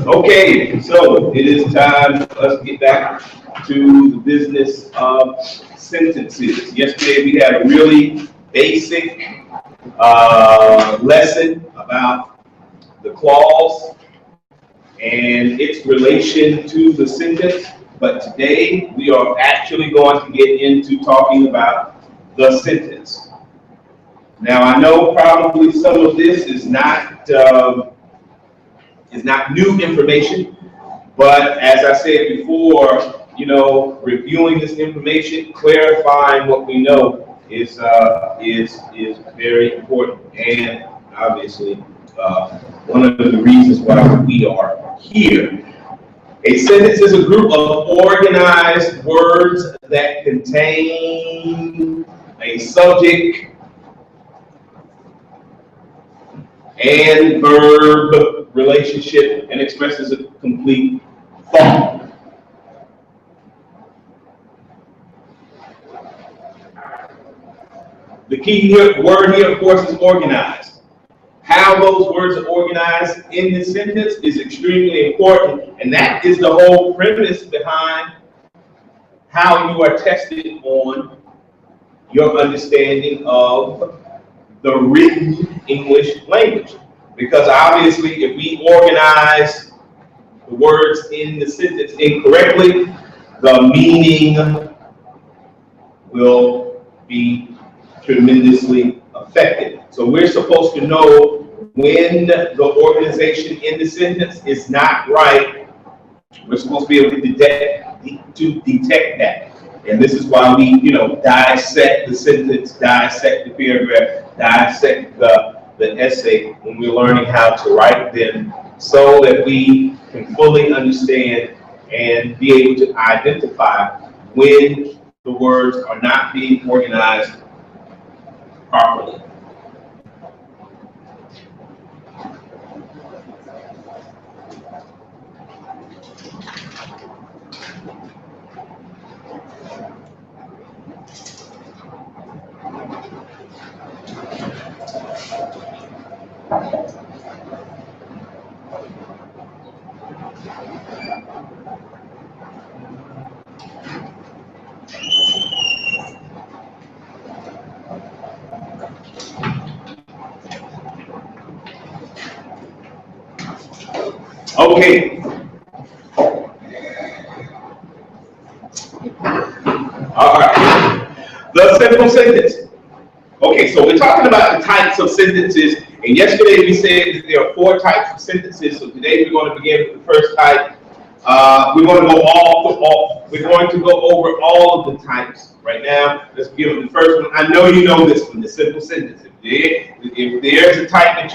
Okay, so it is time for us to get back to the business of sentences. Yesterday we had a really basic lesson about the clause and its relation to the sentence, but today we are actually going to get into talking about the sentence. Now I know probably some of this is not new information, but as I said before, reviewing this information, clarifying what we know is very important, and obviously one of the reasons why we are here. A sentence is a group of organized words that contain a subject and verb relationship and expresses a complete thought. The key word here, of course, is organized. How those words are organized in this sentence is extremely important, and that is the whole premise behind how you are tested on your understanding of the written English language. Because obviously, if we organize the words in the sentence incorrectly, the meaning will be tremendously affected. So we're supposed to know when the organization in the sentence is not right. We're supposed to be able to detect that. And this is why we, dissect the sentence, dissect the paragraph, dissect the essay when we're learning how to write them, so that we can fully understand and be able to identify when the words are not being organized properly. Okay. All right. The simple sentence. Okay, so we're talking about the types of sentences, and yesterday we said that there are 4 types of sentences. So today we're going to begin with the first type. We're going to go over all of the types right now. Let's begin with the first one. I know you know this one, the simple sentence. If there's a type that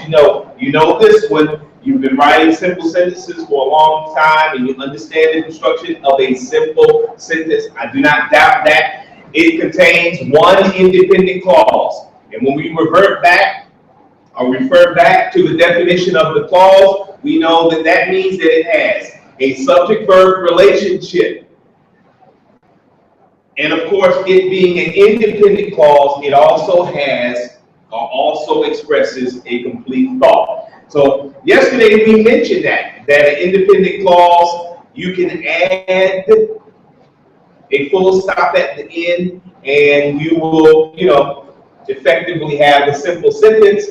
you know this one. You've been writing simple sentences for a long time, and you understand the construction of a simple sentence. I do not doubt that. It contains one independent clause. And when we revert back or refer back to the definition of the clause, we know that that means that it has a subject-verb relationship. And of course, it being an independent clause, it also expresses a complete thought. So yesterday we mentioned that an independent clause, you can add a full stop at the end, and you will, effectively have a simple sentence.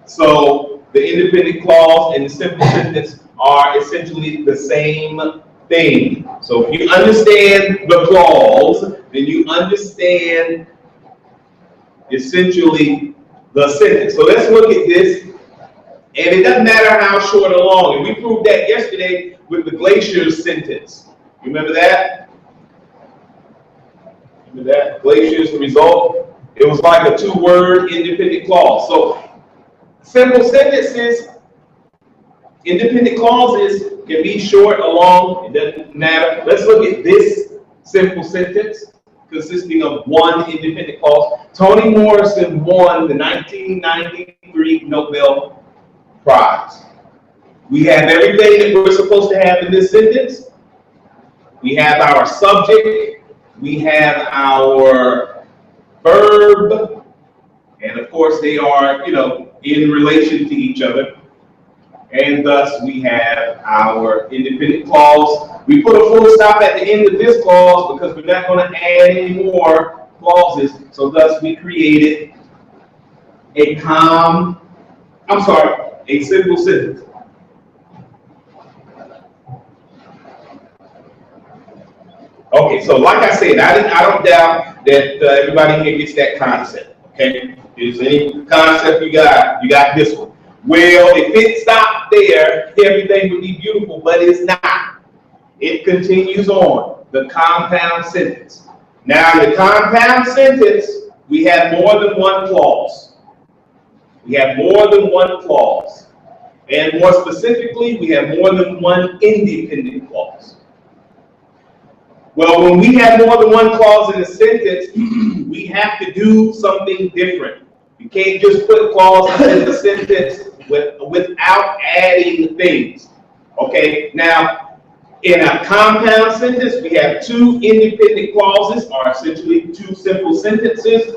So the independent clause and the simple sentence are essentially the same thing. So if you understand the clause, then you understand essentially the sentence. So let's look at this. And it doesn't matter how short or long. And we proved that yesterday with the glaciers sentence. Remember that? Remember that? Glaciers, the result. It was like a 2-word independent clause. So simple sentences, independent clauses can be short or long. It doesn't matter. Let's look at this simple sentence consisting of one independent clause. Toni Morrison won the 1993 Nobel Prize. We have everything that we're supposed to have in this sentence. We have our subject, we have our verb, and of course they are, in relation to each other. And thus we have our independent clause. We put a full stop at the end of this clause because we're not going to add any more clauses. So thus we created a simple sentence. Okay, so like I said, I don't doubt that everybody here gets that concept. Okay, if there's any concept you got this one. Well, if it stopped there, everything would be beautiful, but it's not. It continues on, the compound sentence. Now, in the compound sentence, we have more than one clause. We have more than one clause. And more specifically, we have more than one independent clause. Well, when we have more than one clause in a sentence, we have to do something different. You can't just put clauses in the sentence without adding things. Okay, now in a compound sentence, we have two independent clauses, or essentially two simple sentences,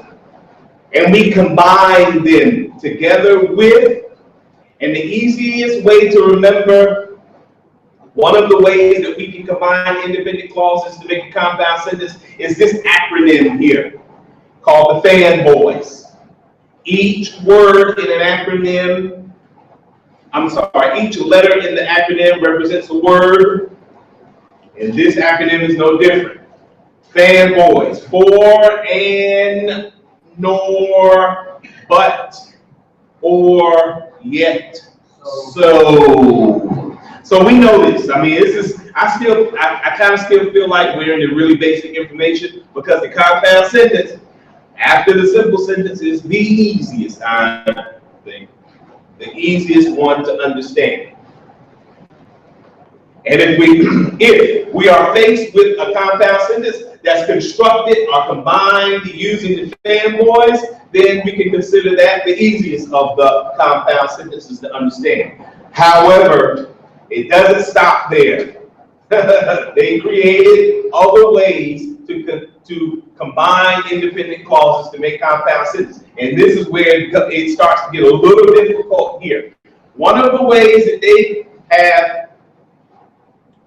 and we combine them together with, and the easiest way to remember one of the ways that we can combine independent clauses to make a compound sentence is this acronym here called the fanboys. Each word in an acronym, each letter in the acronym represents a word, and this acronym is no different. Fanboys, for, and, nor, but, or, yet, so. So we know this. I mean, I kind of still feel like we're in the really basic information because the compound sentence, after the simple sentence, is the easiest, I think, the easiest one to understand. And if we are faced with a compound sentence that's constructed or combined using the fanboys, then we can consider that the easiest of the compound sentences to understand. However, it doesn't stop there. They created other ways to combine independent clauses to make compound sentences. And this is where it starts to get a little difficult here. One of the ways that they have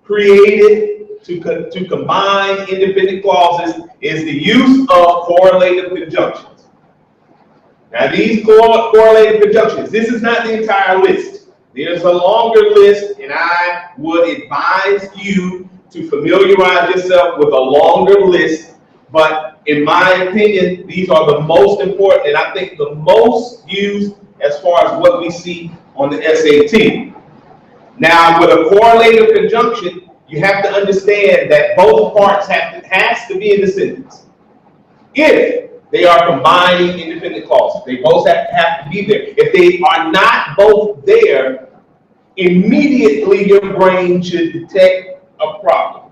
created to combine independent clauses is the use of correlative conjunctions. Now these correlative conjunctions, this is not the entire list. There's a longer list, and I would advise you to familiarize yourself with a longer list. But in my opinion, these are the most important, and I think the most used as far as what we see on the SAT. Now, with a correlative conjunction, you have to understand that both parts has to be in the sentence. If they are combining independent clauses, they both have to be there. If they are not both there, immediately your brain should detect a problem.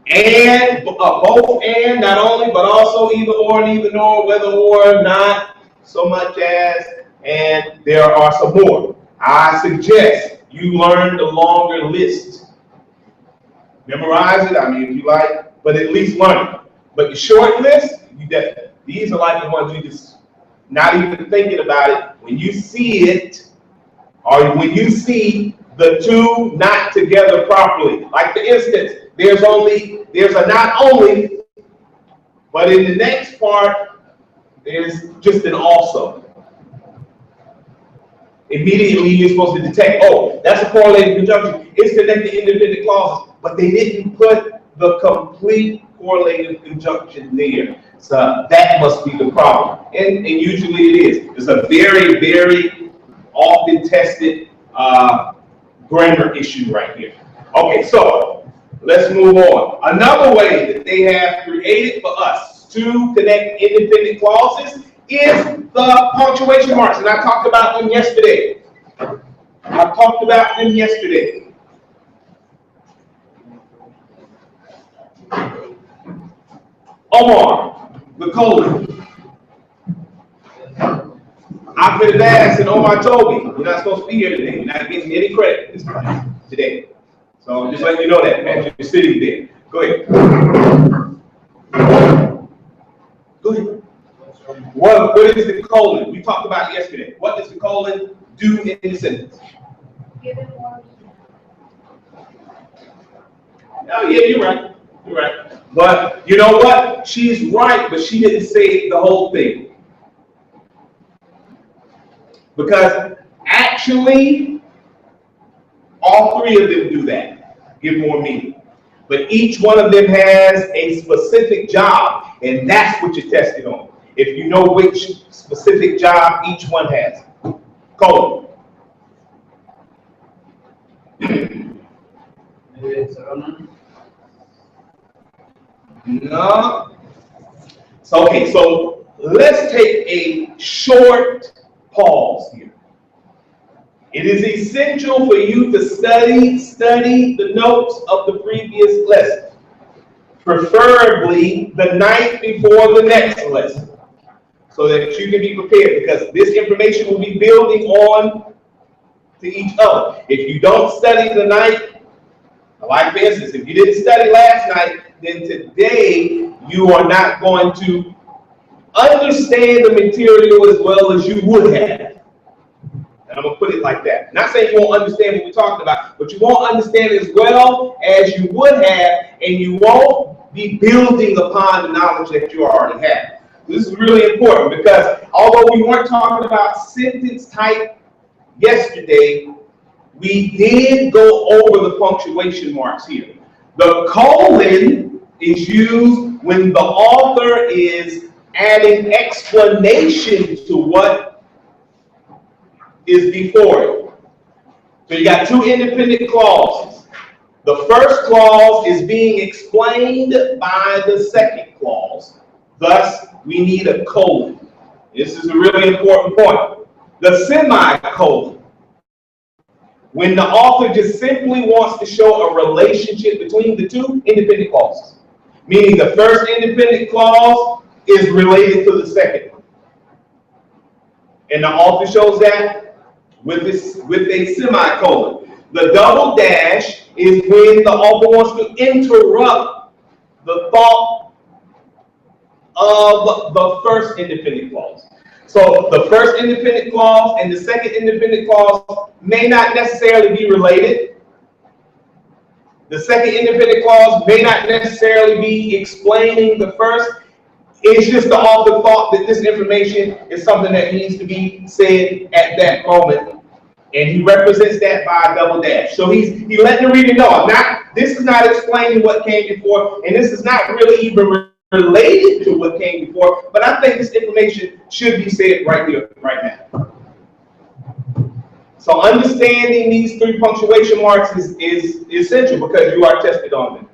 And both and, not only, but also either or and either nor, whether or not, so much as, and there are some more. I suggest you learn the longer list. Memorize it, I mean, if you like, but at least learn it. But the short list, these are like the ones you just not even thinking about it. When you see it, or when you see the two not together properly, like for instance, there's a not only, but in the next part, there's just an also. Immediately you're supposed to detect, oh, that's a correlative conjunction. It's connected independent clauses, but they didn't put the complete correlative conjunction there. So that must be the problem. And usually it is. It's a very, very often tested grammar issue right here. Okay, so let's move on. Another way that they have created for us to connect independent clauses is the punctuation marks. And I talked about them yesterday. Omar, the colon. I could have asked, and Omar told me, you're not supposed to be here today. You're not getting any credit this time today. So I'm just letting you know that, man. You're sitting there. Go ahead. What is the colon? We talked about yesterday. What does the colon do in the sentence? Give it more. Oh, yeah, you're right. You're right. But you know what? She's right, but she didn't say the whole thing. Because actually, all three of them do that. Give more meaning. But each one of them has a specific job, and that's what you're tested on. If you know which specific job each one has. Colon. Maybe it's a runner. No. So, okay, so let's take a short pause here. It is essential for you to study the notes of the previous lesson, preferably the night before the next lesson, so that you can be prepared, because this information will be building on to each other. If you don't study the night, like for instance, if you didn't study last night, then today you are not going to understand the material as well as you would have. And I'm going to put it like that. Not saying you won't understand what we talked about, but you won't understand as well as you would have, and you won't be building upon the knowledge that you already have. This is really important, because although we weren't talking about sentence type yesterday, we did go over the punctuation marks here. The colon is used when the author is adding explanation to what is before it. So you got two independent clauses. The first clause is being explained by the second clause. Thus, we need a colon. This is a really important point. The semicolon, when the author just simply wants to show a relationship between the two independent clauses, meaning the first independent clause is related to the second one. And the author shows that with a semicolon. The double dash is when the author wants to interrupt the thought of the first independent clause. So the first independent clause and the second independent clause may not necessarily be related. The second independent clause may not necessarily be explaining the first. It's just the author thought that this information is something that needs to be said at that moment, and he represents that by a double dash. So he letting the reader know, this is not explaining what came before, and this is not really even related to what came before, but I think this information should be said right here, right now. So understanding these three punctuation marks is essential, because you are tested on them.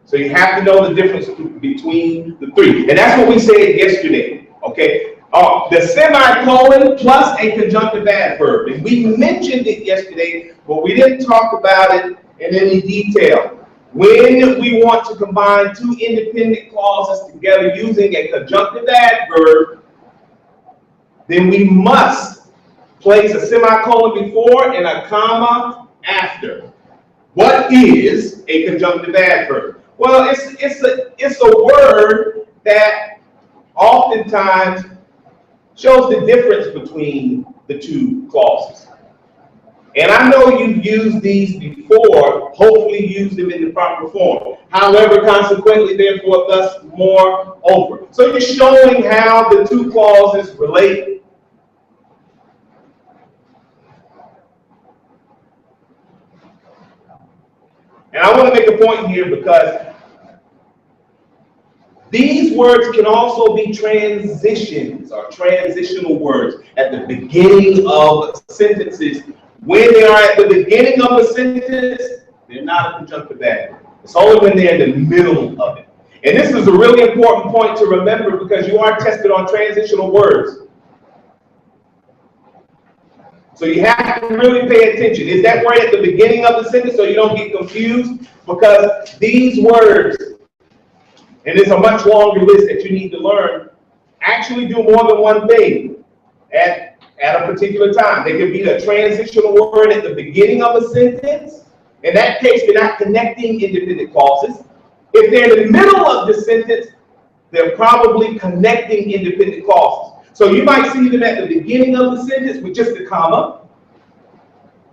So you have to know the difference between the three. And that's what we said yesterday, okay? The semicolon plus a conjunctive adverb. And we mentioned it yesterday, but we didn't talk about it in any detail. When we want to combine two independent clauses together using a conjunctive adverb, then we must place a semicolon before and a comma after. What is a conjunctive adverb? Well, it's a word that oftentimes shows the difference between the two clauses. And I know you've used these before, hopefully used them in the proper form. However, consequently, therefore, thus, more over. So you're showing how the two clauses relate. And I want to make a point here, because these words can also be transitions or transitional words at the beginning of sentences. When they are at the beginning of a sentence, they're not a conjunctive adverb. It's only when they're in the middle of it. And this is a really important point to remember, because you are tested on transitional words. So you have to really pay attention. Is that word at the beginning of the sentence so you don't get confused? Because these words, and it's a much longer list that you need to learn, actually do more than one thing at a particular time. They could be a transitional word at the beginning of a sentence. In that case, they're not connecting independent clauses. If they're in the middle of the sentence, they're probably connecting independent clauses. So you might see them at the beginning of the sentence with just a comma.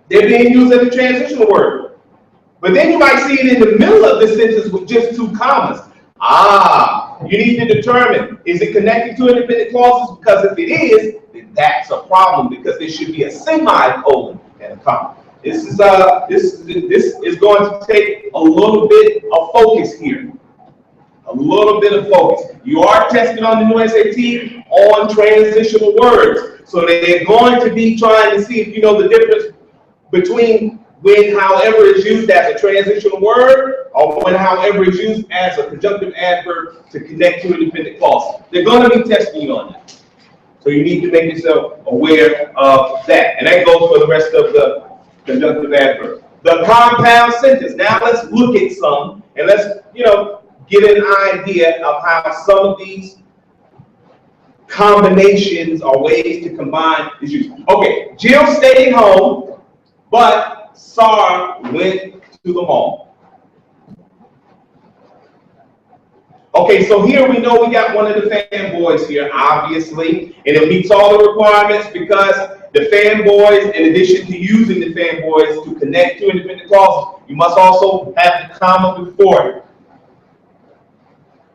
They're being used as a transitional word. But then you might see it in the middle of the sentence with just two commas. You need to determine, is it connected to independent clauses? Because if it is, then that's a problem, because there should be a semicolon and a comma. This is going to take a little bit of focus here. A little bit of focus. You are tested on the new SAT on transitional words. So they're going to be trying to see if you know the difference between when however is used as a transitional word or when however is used as a conjunctive adverb to connect to independent clauses. They're going to be testing you on that. So you need to make yourself aware of that. And that goes for the rest of the conjunctive adverb. The compound sentence. Now let's look at some and let's, get an idea of how some of these combinations or ways to combine is used. Okay, Jill stayed home, but Sarah went to the mall. Okay, so here we know we got one of the fanboys here, obviously, and it meets all the requirements because the fanboys, in addition to using the fanboys to connect to independent clauses, you must also have the comma before it.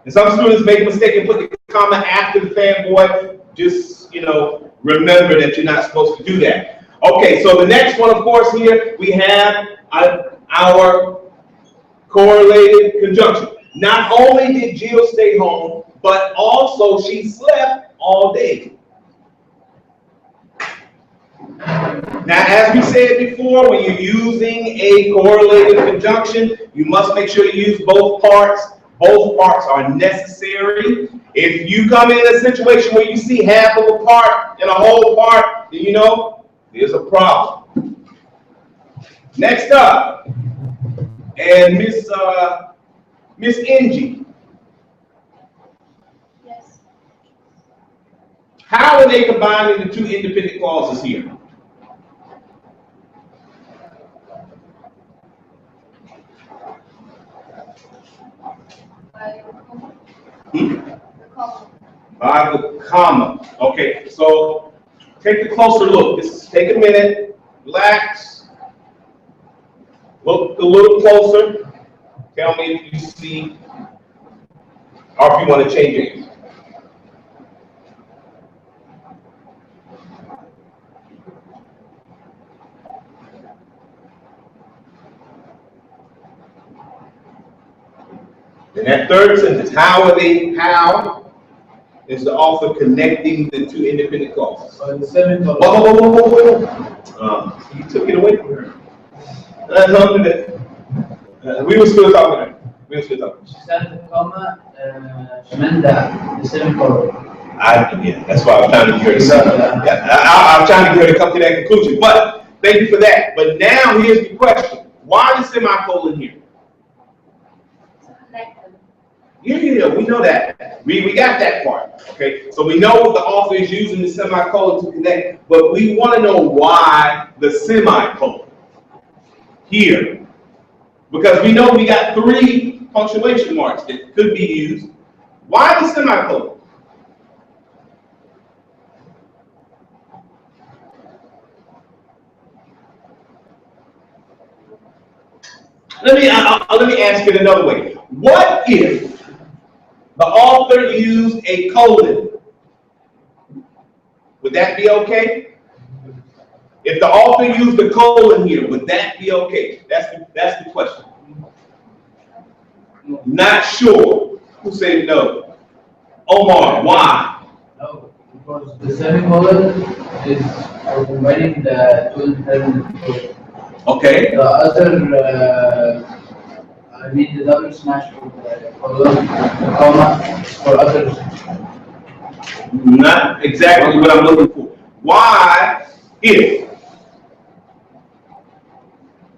And some students make a mistake and put the comma after the fanboy. Just, remember that you're not supposed to do that. Okay, so the next one, of course, here we have our correlative conjunction. Not only did Jill stay home, but also she slept all day. Now, as we said before, when you're using a correlative conjunction, you must make sure to use both parts. Both parts are necessary. If you come in a situation where you see half of a part and a whole part, then there's a problem. Next up, and Miss Angie. Yes. How are they combining the two independent clauses here? By the comma. Okay, so take a closer look. Take a minute, relax, look a little closer. Tell me if you see, or if you want to change it. In that third sentence, how is the author connecting the two independent clauses? The semicolon. Whoa. You took it away from her. We were still talking. She said the comma, she meant the semicolon. Yeah, that's why I was trying to get her I was trying to get her to come to that conclusion. But thank you for that. But now here's the question. Why the semicolon here? Yeah, we know that. We got that part. Okay, so we know the author is using the semicolon to connect, but we want to know why the semicolon here. Because we know we got 3 punctuation marks that could be used. Why the semicolon? Let me ask it another way. What if the author used a colon? Would that be okay? If the author used a colon here, would that be okay? That's the question. Not sure. Who said no? Omar, why? No, because the semicolon is combining the two independent. Okay. The other, the double smash with the colon, the comma is for others. Not exactly what I'm looking for. Why, if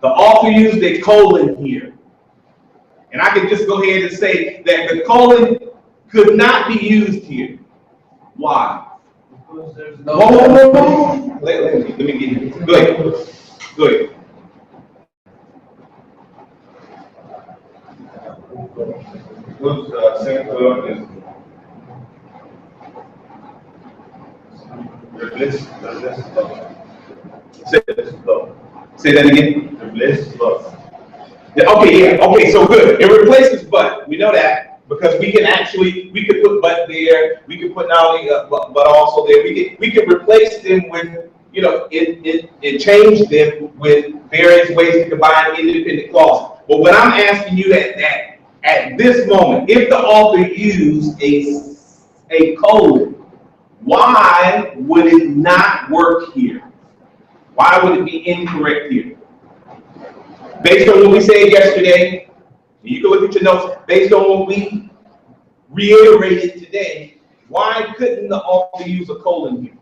the author used a colon here, and I can just go ahead and say that the colon could not be used here. Why? Because there's no. Whoa. Let me get it. Go ahead. Go ahead. Because semicolon is bliss love. Say that again. The bliss love. Okay, yeah. Okay, so good. It replaces but. We know that because we could put but there. We could put not only but also there. We could replace them with, it changed them with various ways to combine independent clauses. But what I'm asking you that at this moment, if the author used a colon, why would it not work here? Why would it be incorrect here? Based on what we said yesterday, you can look at your notes, based on what we reiterated today, why couldn't the author use a colon here?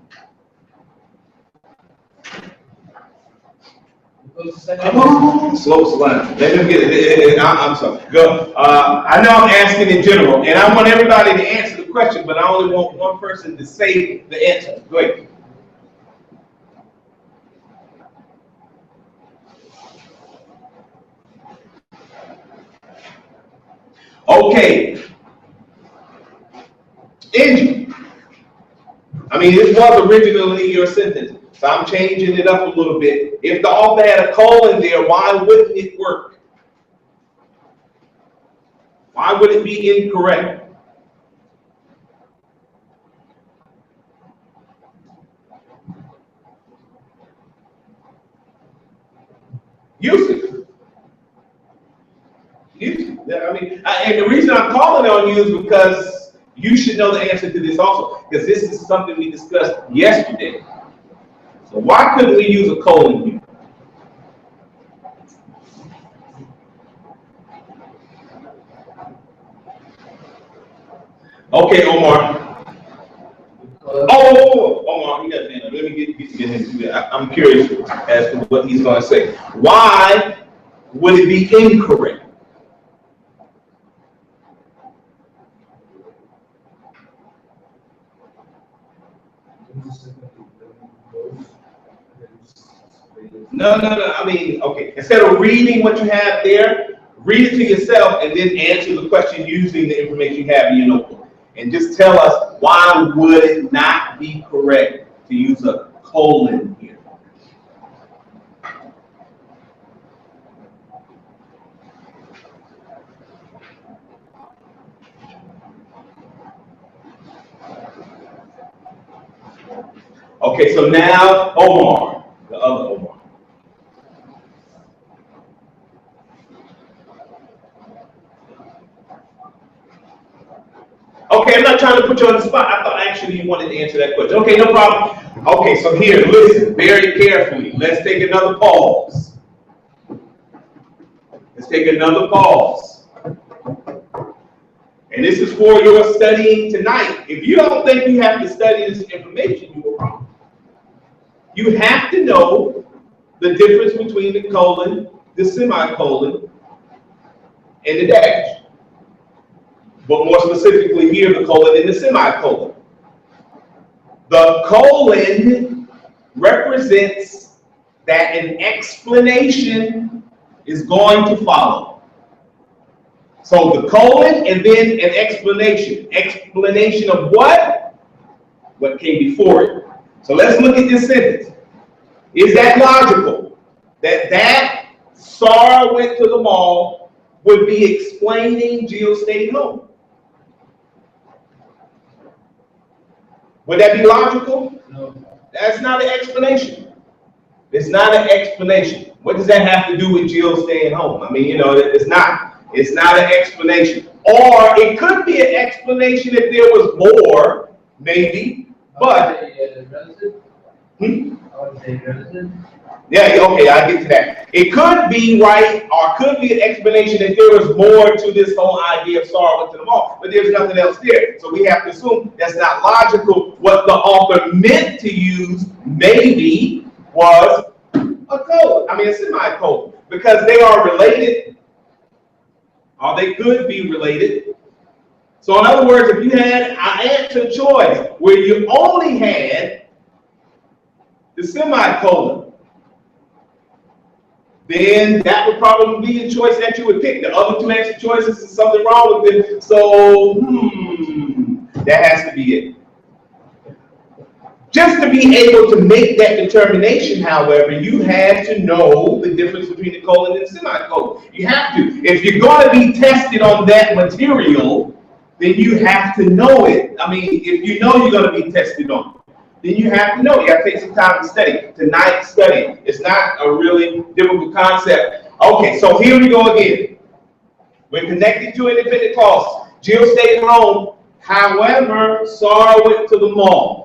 Come on, slow. Let them get it. I'm sorry. Go. I know I'm asking in general, and I want everybody to answer the question, but I only want one person to say the answer. Go ahead. Okay. Angie. I mean, this was originally your sentence, so I'm changing it up a little bit. If the author had a colon there, why wouldn't it work? Why would it be incorrect? Use it. I mean, and the reason I'm calling on you is because you should know the answer to this also, because this is something we discussed yesterday. So why couldn't we use a colon here? Okay, Omar. Omar, he got the answer. Let me get him to that. I'm curious as to what he's going to say. Why would it be incorrect? No. I mean, okay. Instead of reading what you have there, read it to yourself and then answer the question using the information you have in your notebook. And just tell us, why would it not be correct to use a colon here? Okay, so now Omar, the other Omar. Okay, I'm not trying to put you on the spot. I thought actually you wanted to answer that question. Okay, no problem. Okay, so here, listen very carefully. Let's take another pause. Let's take another pause. And this is for your studying tonight. If you don't think you have to study this information, you are wrong. You have to know the difference between the colon, the semicolon, and the dash. But more specifically here, the colon and the semicolon. The colon represents that an explanation is going to follow. So the colon and then an explanation. Explanation of what? What came before it. So let's look at this sentence. Is that logical? That Sarah went to the mall would be explaining Jill stayed home. Would that be logical? No. That's not an explanation. It's not an explanation. What does that have to do with Jill staying home? I mean, it's not. It's not an explanation. Or it could be an explanation if there was more, maybe. But yeah, okay, I'll get to that. It could be right, or could be an explanation if there was more to this whole idea of Sarah went to the mall, but there's nothing else there. So we have to assume that's not logical. What the author meant to use maybe was a colon, a semicolon, because they are related, or they could be related. So in other words, if you had an answer choice where you only had the semicolon, then that would probably be a choice that you would pick. The other two answer choices is something wrong with them. So, that has to be it. Just to be able to make that determination, however, you have to know the difference between the colon and the semicolon. You have to. If you're going to be tested on that material, then you have to know it. I mean, if you know you're going to be tested on it, then you have to know. You have to take some time to study. Tonight, study. It's not a really difficult concept. Okay, so here we go again. When connected to independent clauses, Jill stayed home. However, Sarah went to the mall.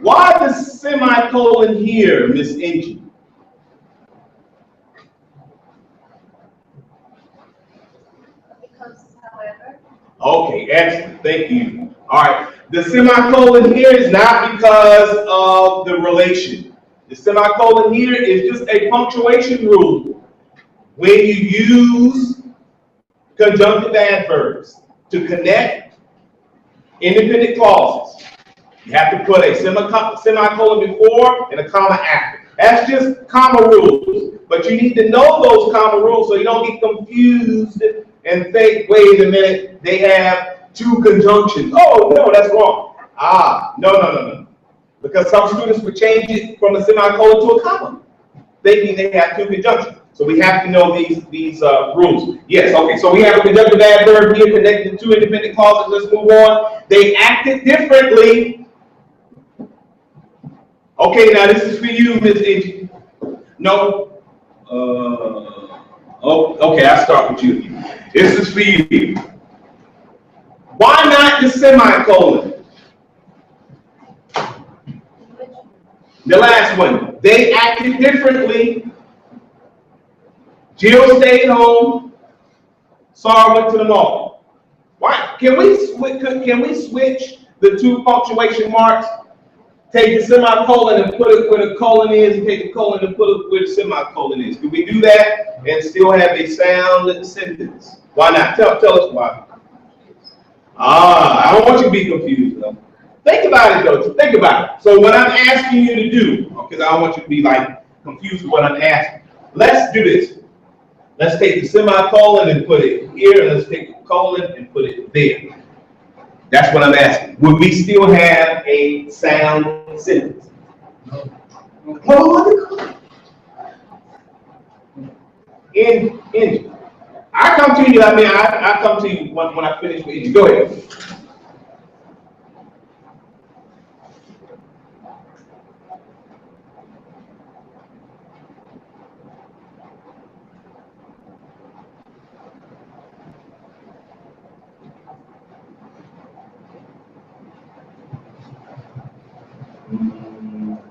Why the semicolon here, Miss Angie? Because, however. Okay, excellent. Thank you. All right. The semicolon here is not because of the relation. The semicolon here is just a punctuation rule. When you use conjunctive adverbs to connect independent clauses, you have to put a semicolon before and a comma after. That's just comma rules. But you need to know those comma rules so you don't get confused and think, wait a minute, they have two conjunctions. Oh, no, that's wrong. No. Because some students would change it from a semicolon to a comma, thinking they have two conjunctions. So we have to know these rules. Yes, okay, so we have a conjunctive adverb here connected to two independent clauses. Let's move on. They acted differently. Okay, now this is for you, Ms. Angie. No. Okay, I'll start with you. This is for you. Why not the semicolon? The last one. They acted differently. Jill stayed home. Sarah went to the mall. Why? Can we switch the two punctuation marks? Take the semicolon and put it where the colon is, and take the colon and put it where the semicolon is. Can we do that and still have a sound sentence? Why not? Tell us why. I don't want you to be confused though. Think about it though. Think about it. So what I'm asking you to do, because I don't want you to be like confused with what I'm asking. Let's do this. Let's take the semicolon and put it here, and let's take the colon and put it there. That's what I'm asking. Would we still have a sound sentence? No. In. I come to you, I come to you when I finish with you. Go ahead.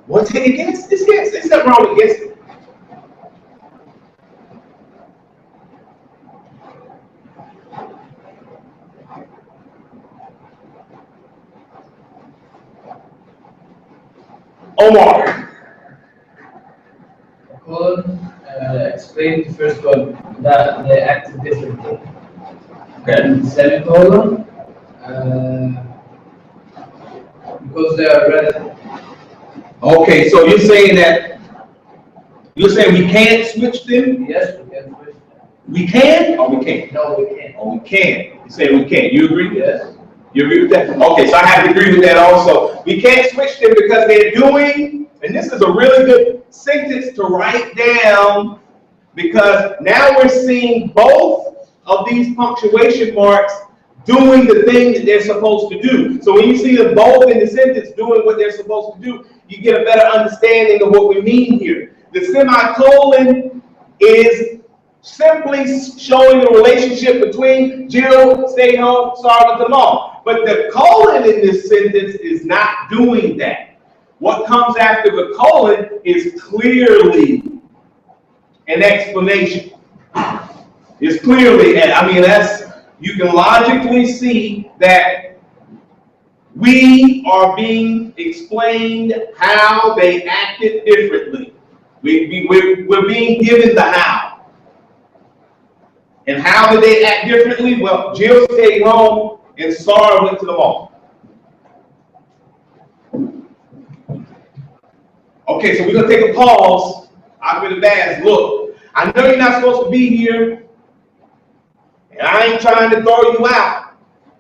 Well, take a guess. It's guess. There's nothing wrong with guessing. Omar. Colon, explain the first one, that they acted differently. Okay. And semicolon, because they are relative. Okay, so you're saying we can't switch them? Yes, we can switch them. We can or we can't? No, we can't. Oh, we can. You say we can't. You agree? Yes. You agree with that? Okay, so I have to agree with that also. We can't switch them because they're doing, and this is a really good sentence to write down, because now we're seeing both of these punctuation marks doing the thing that they're supposed to do. So when you see them both in the sentence doing what they're supposed to do, you get a better understanding of what we mean here. The semicolon is simply showing the relationship between Jill stayed home, Sarah went to the mall. But the colon in this sentence is not doing that. What comes after the colon is clearly an explanation. It's clearly, you can logically see that we are being explained how they acted differently. We're being given the how. And how did they act differently? Well, Jill stayed home and Sarah went to the mall. Okay, so we're going to take a pause. I'm going to ask, look, I know you're not supposed to be here, and I ain't trying to throw you out,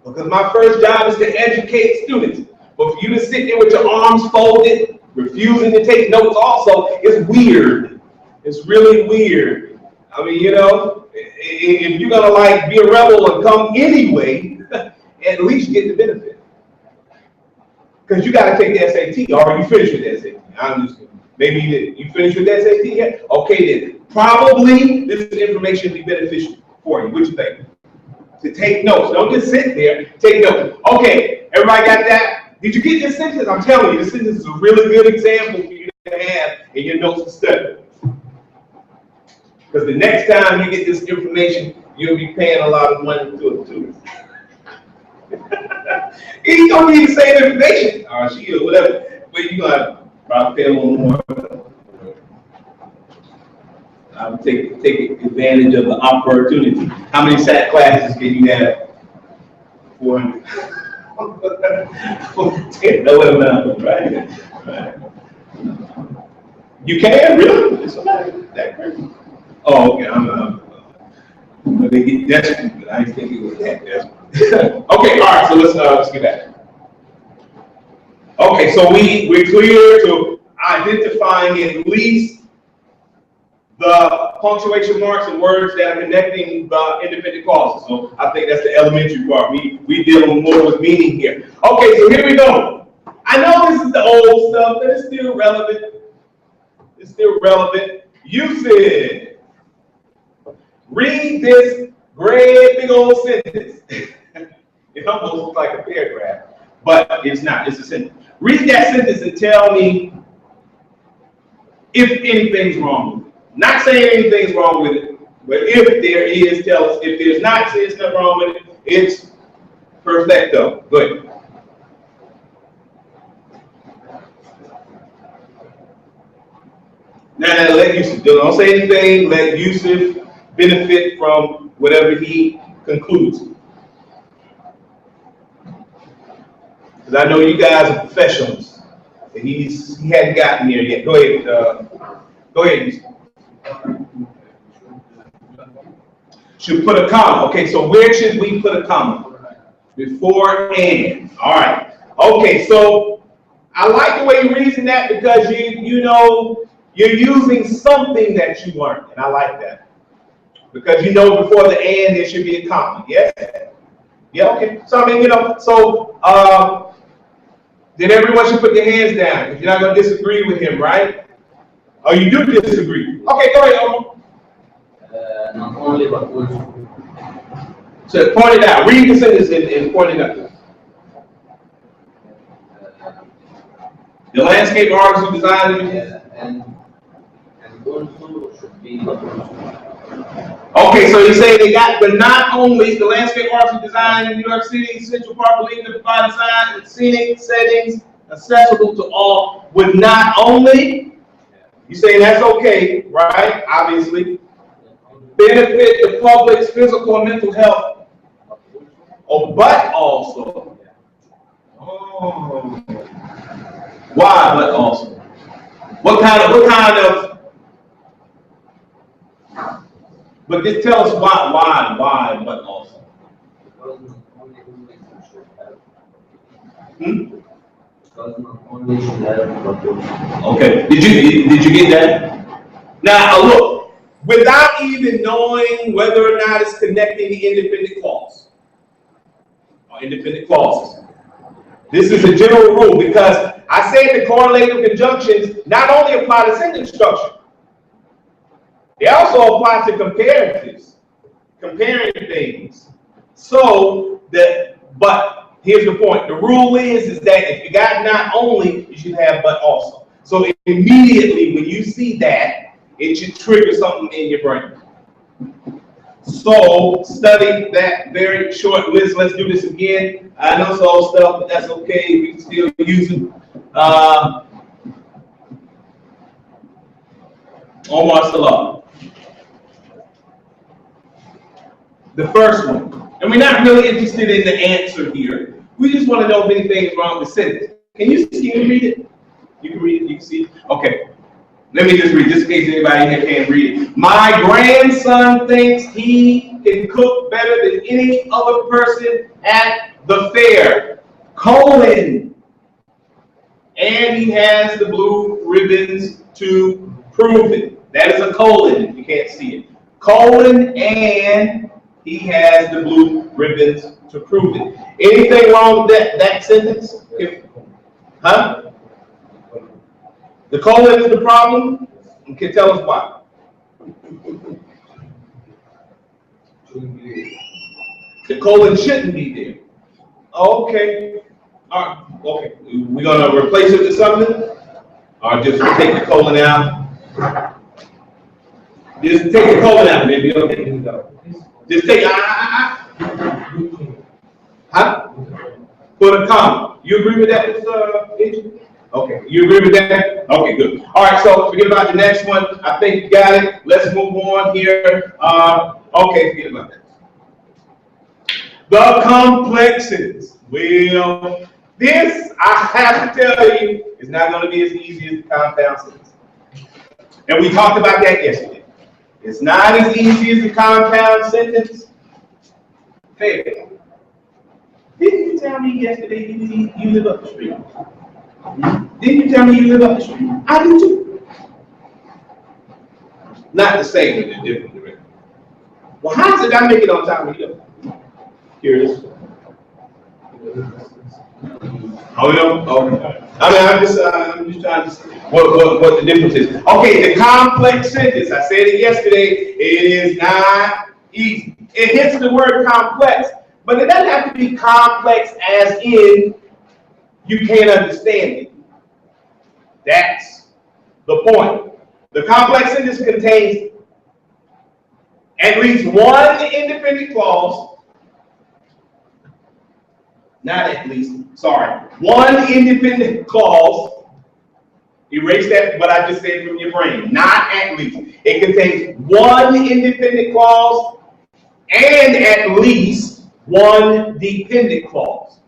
because my first job is to educate students. But for you to sit there with your arms folded, refusing to take notes also, is weird. It's really weird. I mean, you know, if you're gonna like be a rebel and come anyway, at least get the benefit. Because you gotta take the SAT, or you finished with the SAT. I'm just maybe you did. You finished with the SAT yet? Okay then. Probably this information will be beneficial for you. What you think? To take notes. Don't just sit there, take notes. Okay, everybody got that? Did you get this sentence? I'm telling you, this sentence is a really good example for you to have in your notes to study. Because the next time you get this information, you'll be paying a lot of money to it too. You don't need the same information, or she or whatever, but you gotta probably pay a little more. I'm take advantage of the opportunity. How many SAT classes can you have? 400. 10, no amount, right? You can really? It's that crazy. Oh, okay. They get desperate, but I didn't think it was that desperate. Okay, all right. So let's get back. Okay, so we're clear to identifying at least the punctuation marks and words that are connecting the independent clauses. So I think that's the elementary part. We dealing more with meaning here. Okay, so here we go. I know this is the old stuff, but it's still relevant. It's still relevant. Usage. Read this great big old sentence. It almost looks like a paragraph, but it's not. It's a sentence. Read that sentence and tell me if anything's wrong with it. Not saying anything's wrong with it, but if there is, tell us. If there's not, say it's nothing wrong with it. It's perfecto. Good. Now let Yusuf, don't say anything. Let Yusuf benefit from whatever he concludes. Because I know you guys are professionals. And he hadn't gotten here yet. Go ahead. Go ahead, Yusuf. Should put a comma. Okay, so where should we put a comma? Before and. All right. Okay, so I like the way you reason that because you know you're using something that you learned, and I like that. Because you know before the and there should be a comma. Yes? Yeah, okay. So I mean, you know, so then everyone should put their hands down because you're not going to disagree with him, right? Oh, you do disagree. Okay, go ahead, Omar. Not only but also. So point it out. Read the sentence and point it out. The landscape artist who designed it. And also should be but also. Okay, so you say they got, but not only the landscape artist who designed in New York City, Central Park, believing to provide design and scenic settings accessible to all, with not only, you say that's okay, right? Obviously. Benefit the public's physical and mental health. Oh, but also. Oh. Why, but also? What kind of, but just tell us why, but also. Okay, did you get that? Now look, without even knowing whether or not it's connecting the independent clause or independent clauses. This is a general rule because I said the correlative conjunctions not only apply to sentence structure, they also apply to comparatives, comparing things. So but here's the point. The rule is that if you got not only, you should have but also. So immediately when you see that, it should trigger something in your brain. So study that very short list. Let's do this again. I know it's all stuff, but that's okay. We can still use it. Omar Salah. The first one. And we're not really interested in the answer here. We just want to know if anything is wrong with the sentence. Can you read it? You can read it, you can see it? Okay. Let me just read, just in case anybody here can't read it. My grandson thinks he can cook better than any other person at the fair. Colon. and he has the blue ribbons to prove it. That is a colon, if you can't see it. Colon, and he has the blue ribbons to prove it. Anything wrong with that sentence? Huh? The colon is the problem? You can tell us why. The colon shouldn't be there. Okay. All right. Okay. We're gonna replace it with something, or just take the colon out. Just take the colon out, maybe. Okay. Just take huh? Put a comma. You agree with that, Mr. Okay. You agree with that? Okay, good. All right. So forget about the next one. I think you got it. Let's move on here. Okay. Forget about that. The complexities. Well, this, I have to tell you, is not going to be as easy as the compound sentence. And we talked about that yesterday. It's not as easy as the compound sentence. Fair. Didn't you tell me yesterday you live up the street? Didn't you tell me you live up the street? I do too. Not the same, but they're different. Well, how did I make it on time when you live? Here it is. Oh, no? Okay. I mean, I'm just trying to see what the difference is. Okay, the complex sentence. I said it yesterday. It is not easy. It hits the word complex, but it doesn't have to be complex as in you can't understand it. That's the point. The complex sentence contains at least one independent clause. Not at least, sorry. One independent clause. Erase that, what I just said from your brain. Not at least. It contains one independent clause and at least one dependent clause.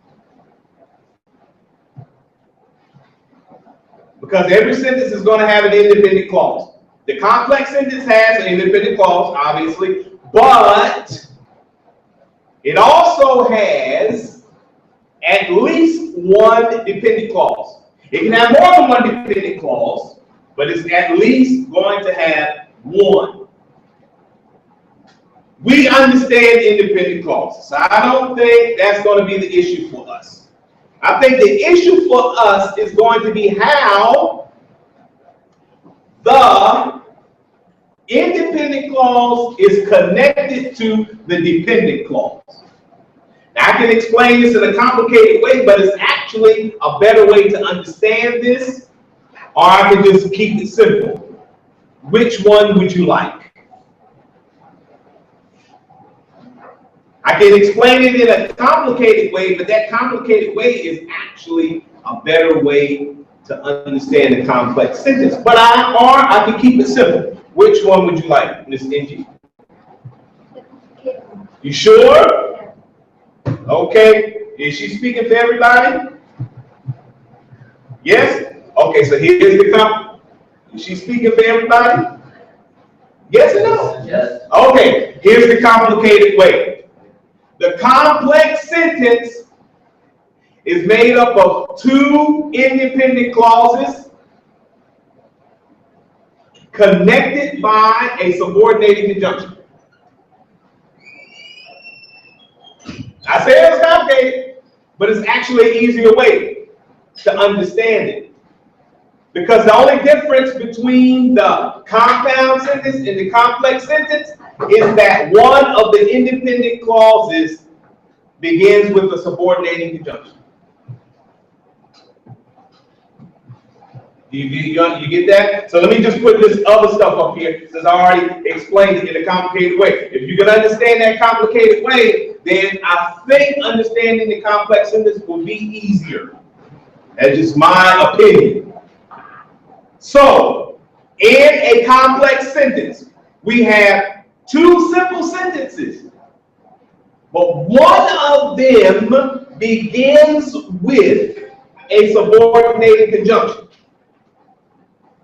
Because every sentence is going to have an independent clause. The complex sentence has an independent clause, obviously, but it also has at least one dependent clause. It can have more than one dependent clause, but it's at least going to have one. We understand independent clauses. So I don't think that's going to be the issue for us. I think the issue for us is going to be how the independent clause is connected to the dependent clause. Now, I can explain this in a complicated way, but it's actually a better way to understand this, or I can just keep it simple. Which one would you like? I can explain it in a complicated way, but that complicated way is actually a better way to understand a complex sentence. But I can keep it simple. Which one would you like, Ms. Angie? You sure? Okay. Is she speaking for everybody? Yes? Okay, so here's the is she speaking for everybody? Yes or no? Yes. Okay, here's the complicated way. The complex sentence is made up of two independent clauses connected by a subordinating conjunction. I say it's complicated, but it's actually an easier way to understand it. Because the only difference between the compound sentence and the complex sentence is that one of the independent clauses begins with a subordinating conjunction. You get that? So let me just put this other stuff up here, since I already explained it in a complicated way. If you can understand that complicated way, then I think understanding the complex sentence will be easier. That's just my opinion. So, in a complex sentence, we have two simple sentences, but one of them begins with a subordinating conjunction.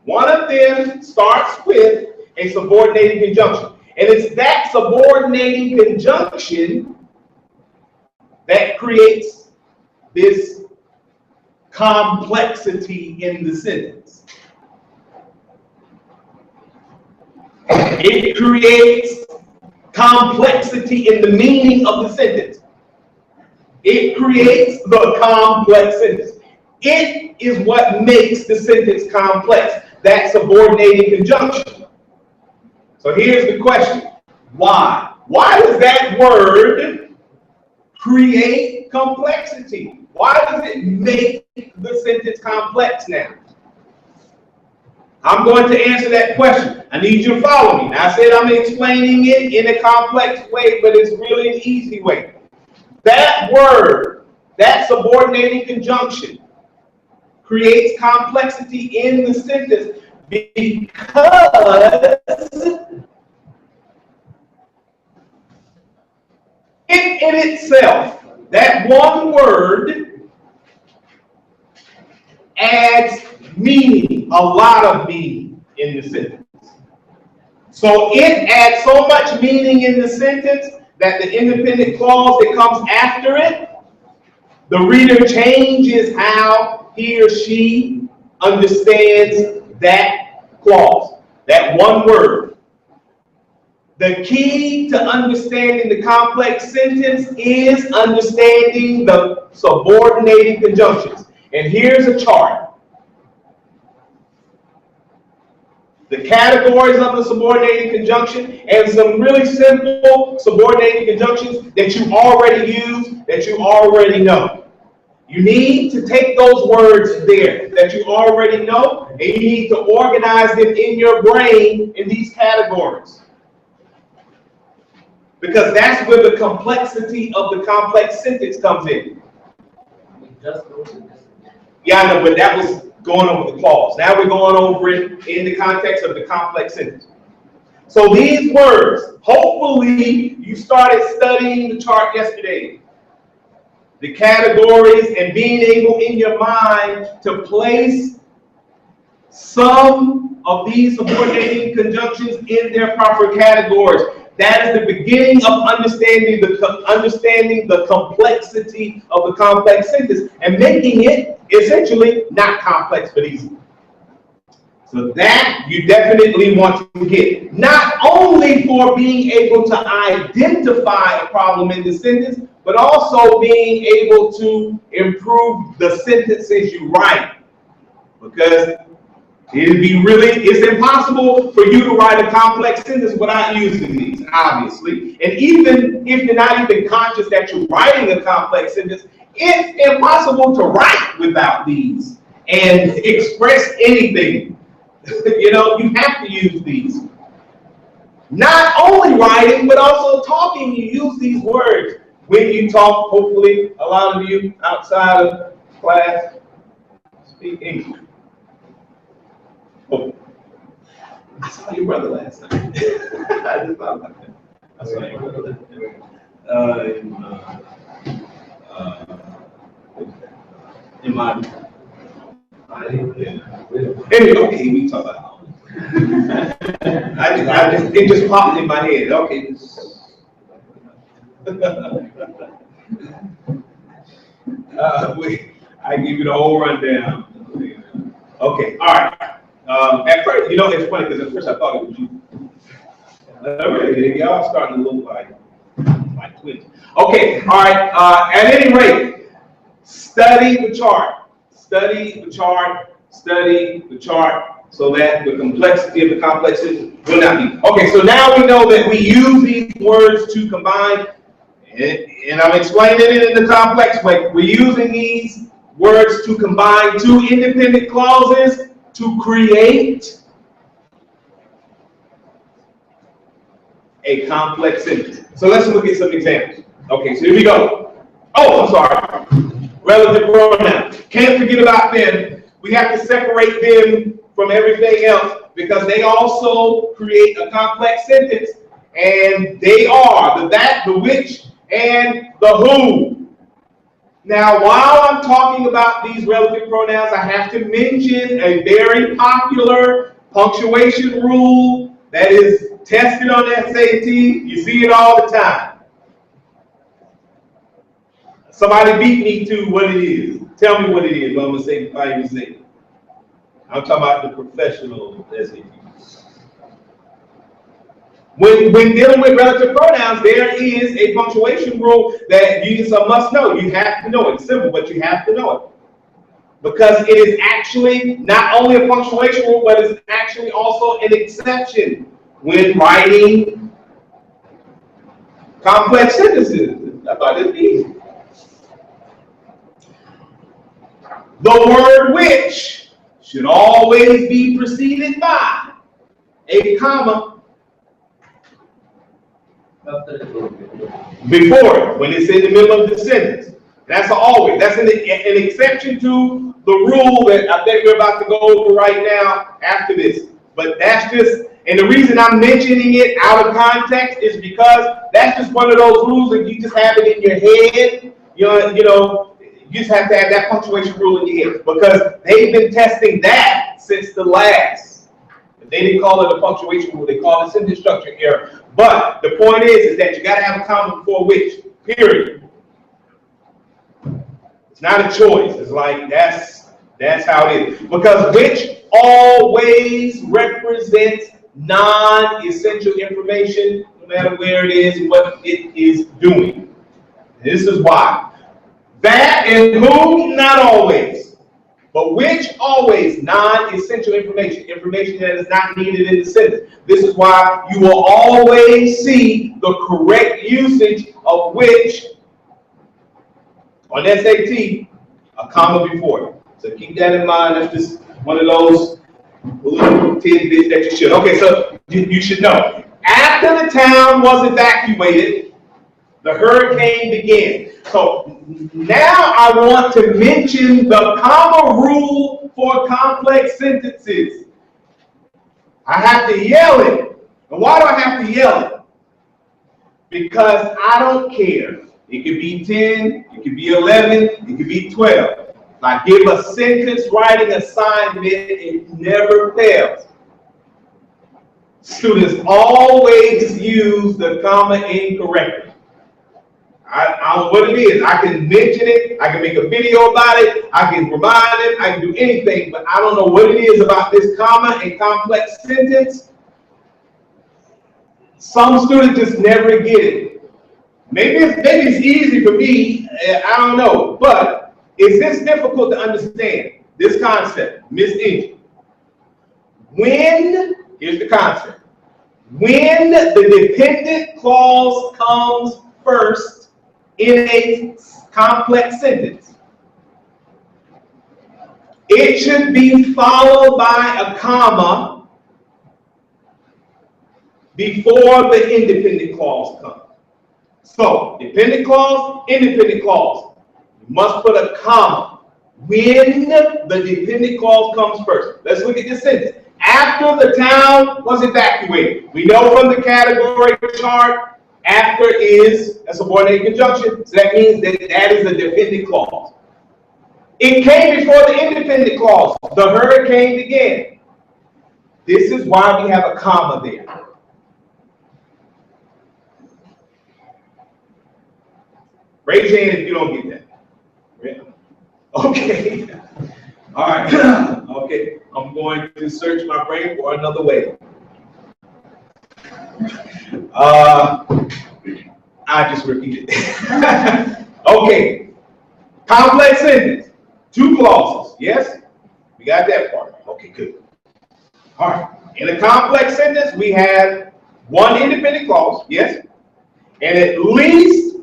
One of them starts with a subordinating conjunction. And it's that subordinating conjunction that creates this complexity in the sentence. It creates complexity in the meaning of the sentence. It creates the complex sentence. It is what makes the sentence complex. That subordinating conjunction. So here's the question. Why? Why does that word create complexity? Why does it make the sentence complex now? I'm going to answer that question. I need you to follow me. Now, I said I'm explaining it in a complex way, but it's really an easy way. That word, that subordinating conjunction, creates complexity in the sentence because it in itself, that one word adds meaning, a lot of meaning in the sentence. So it adds so much meaning in the sentence that the independent clause that comes after it, the reader changes how he or she understands that clause, that one word. The key to understanding the complex sentence is understanding the subordinating conjunctions. And here's a chart. The categories of the subordinating conjunction and some really simple subordinating conjunctions that you already use, that you already know. You need to take those words there that you already know, and you need to organize them in your brain in these categories. Because that's where the complexity of the complex sentence comes in. Yeah, I know, but that was going over the clause. Now we're going over it in the context of the complex sentence. So these words, hopefully you started studying the chart yesterday. The categories and being able in your mind to place some of these subordinating conjunctions in their proper categories. That is the beginning of understanding the complexity of the complex sentence and making it essentially not complex but easy. So that you definitely want to get, not only for being able to identify a problem in the sentence, but also being able to improve the sentences you write. Because it's impossible for you to write a complex sentence without using these, obviously. And even if you're not even conscious that you're writing a complex sentence, it's impossible to write without these and express anything. You have to use these. Not only writing, but also talking, you use these words. When you talk, hopefully, a lot of you outside of class speak English. Oh, I saw your brother last night. I just thought about that. I saw your brother in my anyway, okay, we talk about it just popped in my head. Okay. I give you the whole rundown. Okay, all right. At first, it's funny because at first I thought it was you. Really, y'all starting to look like twins. Okay, all right. At any rate, study the chart. Study the chart. Study the chart so that the complexity of the complex system will not be. Okay, so now we know that we use these words to combine, and I'm explaining it in the complex way. We're using these words to combine two independent clauses to create a complex sentence. So let's look at some examples. Okay, so here we go. Oh, I'm sorry. Relative pronouns. Can't forget about them. We have to separate them from everything else because they also create a complex sentence, and they are the that, the which, and the who. Now, while I'm talking about these relative pronouns, I have to mention a very popular punctuation rule that is tested on SAT. You see it all the time. Somebody beat me to what it is. Tell me what it is. What I'm gonna say before I even say it. I'm talking about the professional SAT. When dealing with relative pronouns, there is a punctuation rule that you just must know. You have to know it. It's simple, but you have to know it. Because it is actually not only a punctuation rule, but it's actually also an exception when writing complex sentences. I thought it'd be easy. The word which should always be preceded by a comma before it, when it's in the middle of the sentence. That's always. That's an exception to the rule that I think we're about to go over right now after this. But that's just, and the reason I'm mentioning it out of context is because that's just one of those rules that you just have it in your head. You know, you just have to have that punctuation rule in your head because they've been testing that since the last. They didn't call it a punctuation rule, they call it sentence structure error. But the point is that you got to have a comma before which, period. It's not a choice. It's like that's how it is. Because which always represents non-essential information, no matter where it is and what it is doing. This is why. That and whom, not always. But which always non-essential information, information that is not needed in the sentence. This is why you will always see the correct usage of which on SAT, a comma before it. So keep that in mind. That's just one of those little tidbits that you should. Okay, so you should know. After the town was evacuated, the hurricane began. So now I want to mention the comma rule for complex sentences. I have to yell it. And why do I have to yell it? Because I don't care. It could be 10, it could be 11, it could be 12. If I give a sentence writing assignment, it never fails. Students always use the comma incorrectly. I don't know what it is. I can mention it. I can make a video about it. I can remind it. I can do anything, but I don't know what it is about this comma and complex sentence. Some students just never get it. Maybe it's easy for me. I don't know. But is this difficult to understand? This concept, Miss Inge. Here's the concept. When the dependent clause comes first in a complex sentence, it should be followed by a comma before the independent clause comes. So, dependent clause, independent clause. You must put a comma when the dependent clause comes first. Let's look at this sentence. After the town was evacuated. We know from the category chart, after is a subordinating conjunction, so that means that is a dependent clause. It came before the independent clause. The hurricane began. This is why we have a comma there. Raise your hand if you don't get that. Okay. All right. Okay. I'm going to search my brain for another way. I just repeated it. Okay. Complex sentence. 2 clauses. Yes? We got that part. Okay, good. All right. In a complex sentence, we have 1 independent clause. Yes? And at least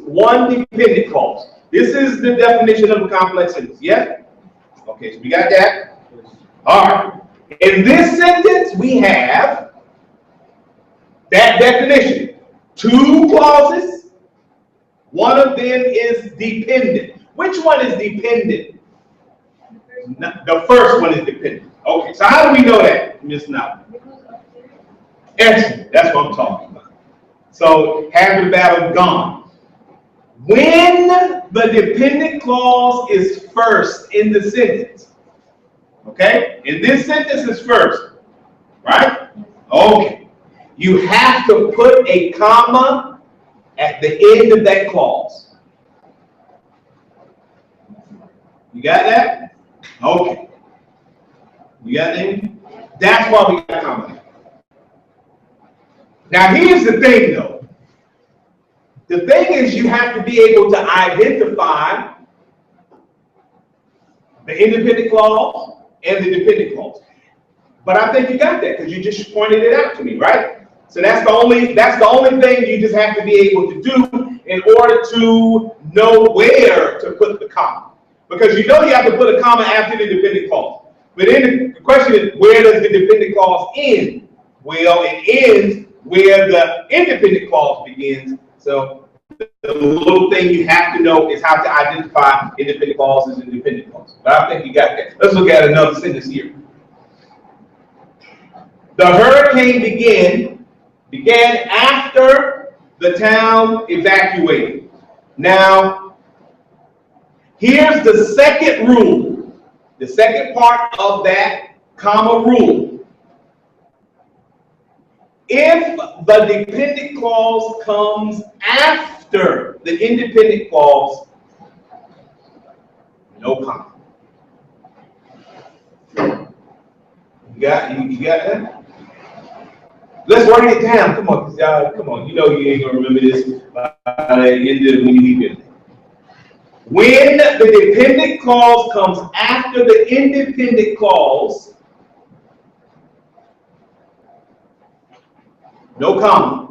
1 dependent clause. This is the definition of a complex sentence. Yes? Okay, so we got that. All right. In this sentence, we have that definition. 2 clauses. One of them is dependent. Which one is dependent? The first one is dependent. Okay, so how do we know that, Ms. Now? Excellent. That's what I'm talking about. So, half the battle gone. When the dependent clause is first in the sentence, okay? In this sentence is first, right? Okay. You have to put a comma at the end of that clause. You got that? Okay. You got that? That's why we got comma. Now here's the thing though. The thing is you have to be able to identify the independent clause and the dependent clause. But I think you got that because you just pointed it out to me, right? So that's the only thing you just have to be able to do in order to know where to put the comma. Because you know you have to put a comma after the dependent clause. But then the question is, where does the dependent clause end? Well, it ends where the independent clause begins. So the little thing you have to know is how to identify independent clauses and dependent clauses. But I think you got that. Let's look at another sentence here. The hurricane began after the town evacuated. Now, here's the second rule, the second part of that comma rule. If the dependent clause comes after the independent clause, no comma. You got that? Let's write it down. Come on, come on. You know you ain't gonna remember this when you leave it. When the dependent clause comes after the independent clause, no comma.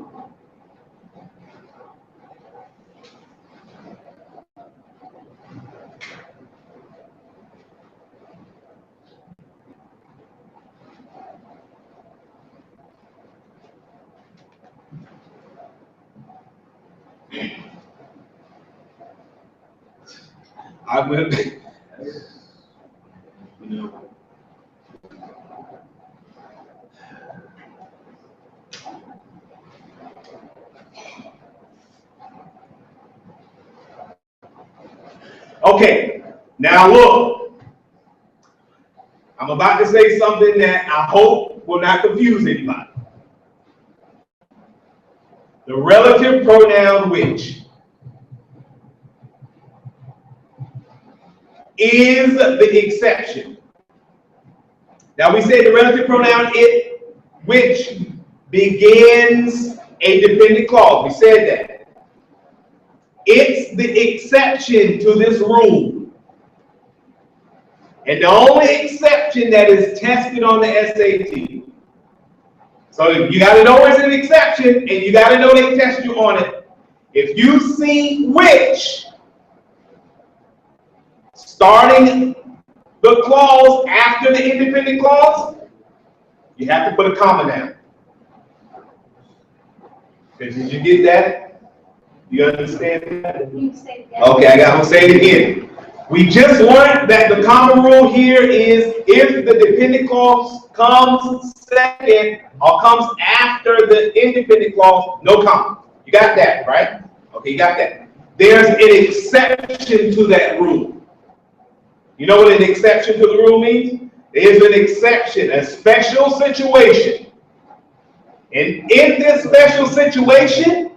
I will, you know. Okay, now look. I'm about to say something that I hope will not confuse anybody. The relative pronoun which is the exception. Now we say the relative pronoun it, which begins a dependent clause. We said that. It's the exception to this rule. And the only exception that is tested on the SAT. So you got to know it's an exception, and you got to know they test you on it. If you see which starting the clause after the independent clause, you have to put a comma down. Did you get that? You understand that? Okay, I'm going to say it again. We just learned that the comma rule here is if the dependent clause comes second or comes after the independent clause, no comma. You got that, right? Okay, you got that. There's an exception to that rule. You know what an exception to the rule means? There's an exception, a special situation. And in this special situation,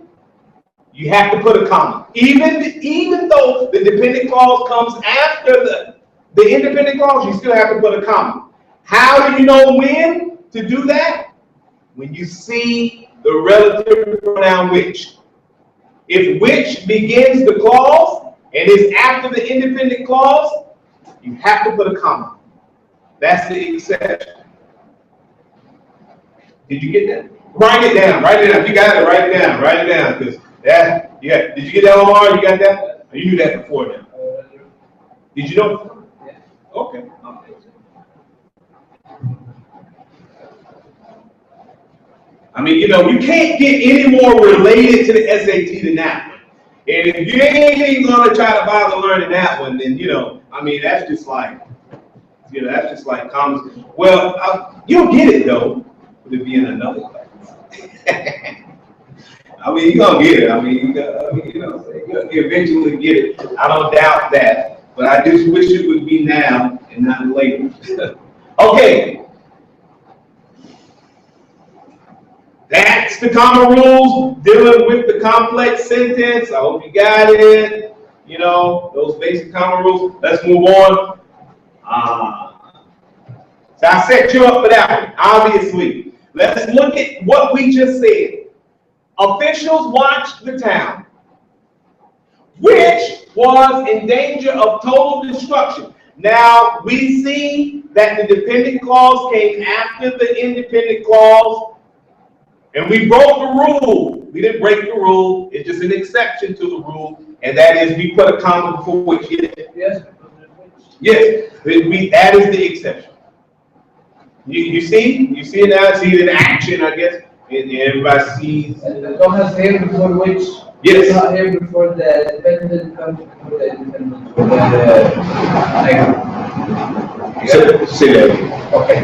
you have to put a comma. Even though the dependent clause comes after the independent clause, you still have to put a comma. How do you know when to do that? When you see the relative pronoun which. If which begins the clause and is after the independent clause, you have to put a comma. That's the exception. Did you get that? Write it down. Write it down. If you got it, write it down. Write it down. Because that, yeah. Did you get that, Omar? You got that? Or you knew that before now? Did you know? Yeah. Okay. I mean, you know, you can't get any more related to the SAT than that. And if you ain't even gonna try to bother learning that one, then you know, I mean, that's just like, you know, that's just like common. Well, you'll get it though, but it'll be in another class. I mean, you're gonna get it. I mean, you know, you'll eventually get it. I don't doubt that, but I just wish it would be now and not later. Okay. That's the comma rules dealing with the complex sentence. I hope you got it. you know, those basic common rules. Let's move on. So I set you up for that one, obviously. Let's look at what we just said. Officials watched the town, which was in danger of total destruction. Now, we see that the dependent clause came after the independent clause, and we broke the rule. We didn't break the rule. It's just an exception to the rule, and that is we put a comma before which. Yes. Yes, that is the exception. You see it now. See it in action, I guess. And everybody sees. And the commas here before which. Yes. Not here before the dependent comes before the independent. Say that again. Okay.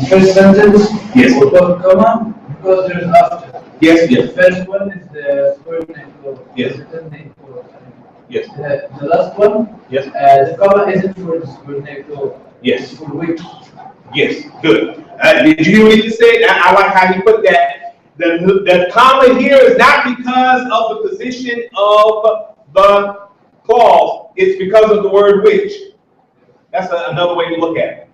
First sentence. Yes. Without comma because there's after. Yes. The first one is the subordinate clause. Yes. The subordinate clause. Yes. The last one. Yes. The comma isn't for the subordinate clause. Yes. It's for which. Yes. Good. Did you hear what you said? I like how you put that. The comma here is not because of the position of the clause. It's because of the word which. That's another way to look at it.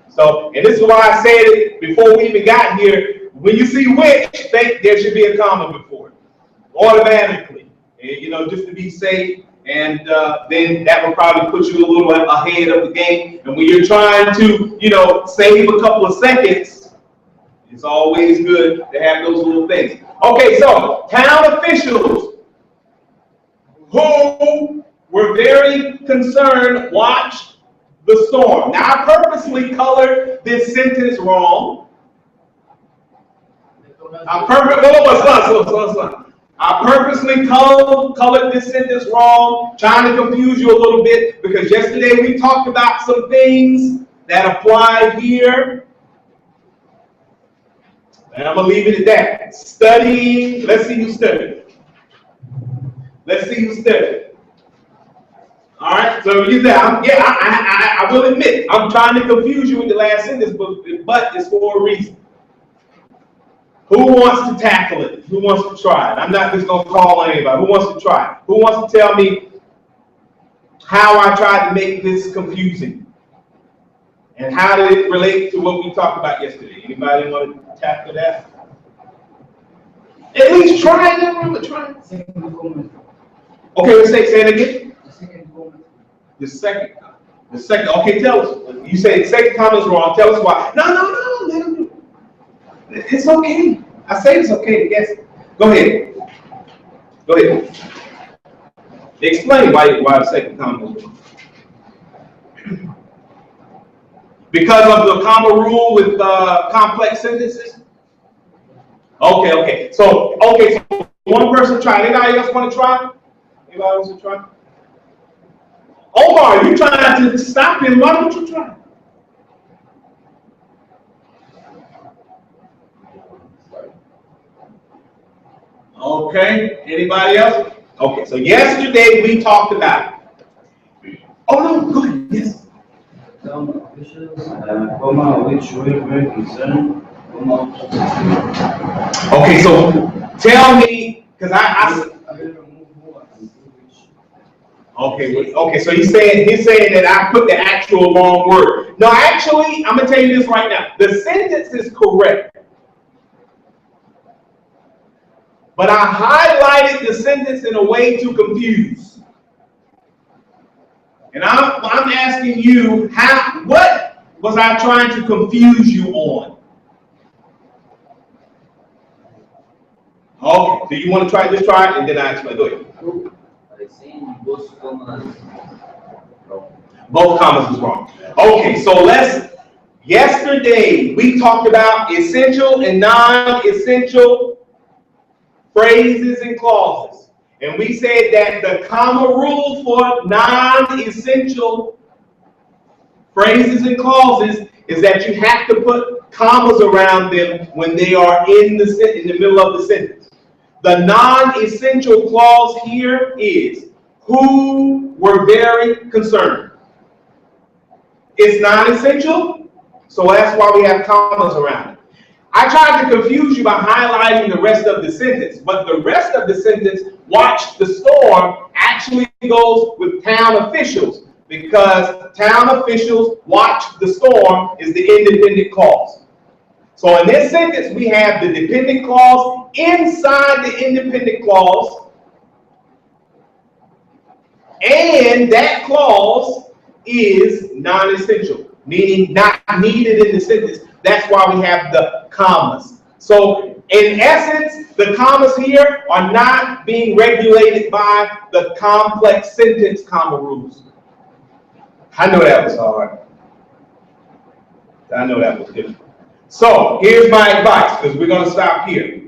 So, and this is why I said it before we even got here. When you see which, think there should be a comma before it, automatically. And, you know, just to be safe. And then that will probably put you a little ahead of the game. And when you're trying to, you know, save a couple of seconds, it's always good to have those little things. Okay, so town officials who were very concerned watched the storm. Now, I purposely colored this sentence wrong. I purposely colored this sentence wrong, trying to confuse you a little bit, because yesterday we talked about some things that apply here. And I'm going to leave it at that. Studying, let's see who studied. Let's see who studied. All right, so you say, I will admit, I'm trying to confuse you with the last sentence, but it's for a reason. Who wants to tackle it? Who wants to try it? I'm not just going to call on anybody. Who wants to try it? Who wants to tell me how I tried to make this confusing? And how did it relate to what we talked about yesterday? Anybody want to tackle that? At least try it. Try it. Okay, let's say it again. The second comment. The second. Okay, tell us. You say the second comment is wrong. Tell us why. No. Let him do it. It's okay. I say it's okay to guess. Go ahead. Explain why the second comma is wrong. Because of the comma rule with complex sentences? Okay. So one person tried. Anybody else want to try? Omar, you trying to stop him? Why don't you try? Okay, anybody else? Okay, so yesterday we talked about it. Oh no, go ahead, yes. Some officials, which were very concerned, Okay, so tell me, because I okay, so he's saying that I put the actual wrong word. No, actually, I'm gonna tell you this right now. The sentence is correct. But I highlighted the sentence in a way to confuse. And I'm asking you, what was I trying to confuse you on? Okay, do you want to try it? Just try it, and then I explain. Go ahead. I see both commas wrong. Both commas is wrong. Okay, so yesterday we talked about essential and non-essential phrases and clauses. And we said that the comma rule for non-essential phrases and clauses is that you have to put commas around them when they are in the middle of the sentence. The non-essential clause here is who were very concerned. It's non-essential, so that's why we have commas around it. I tried to confuse you by highlighting the rest of the sentence, but the rest of the sentence, watch the storm, actually goes with town officials, because town officials watch the storm is the independent clause. So in this sentence, we have the dependent clause inside the independent clause, and that clause is non-essential, meaning not needed in the sentence. That's why we have the commas. So in essence, the commas here are not being regulated by the complex sentence comma rules. I know that was hard. I know that was difficult. So here's my advice, because we're going to stop here.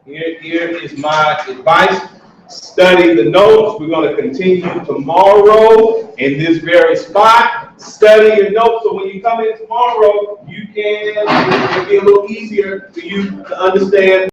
Here is my advice. Study the notes. We're going to continue tomorrow in this very spot. Study your notes, so when you come in tomorrow, it'll be a little easier for you to understand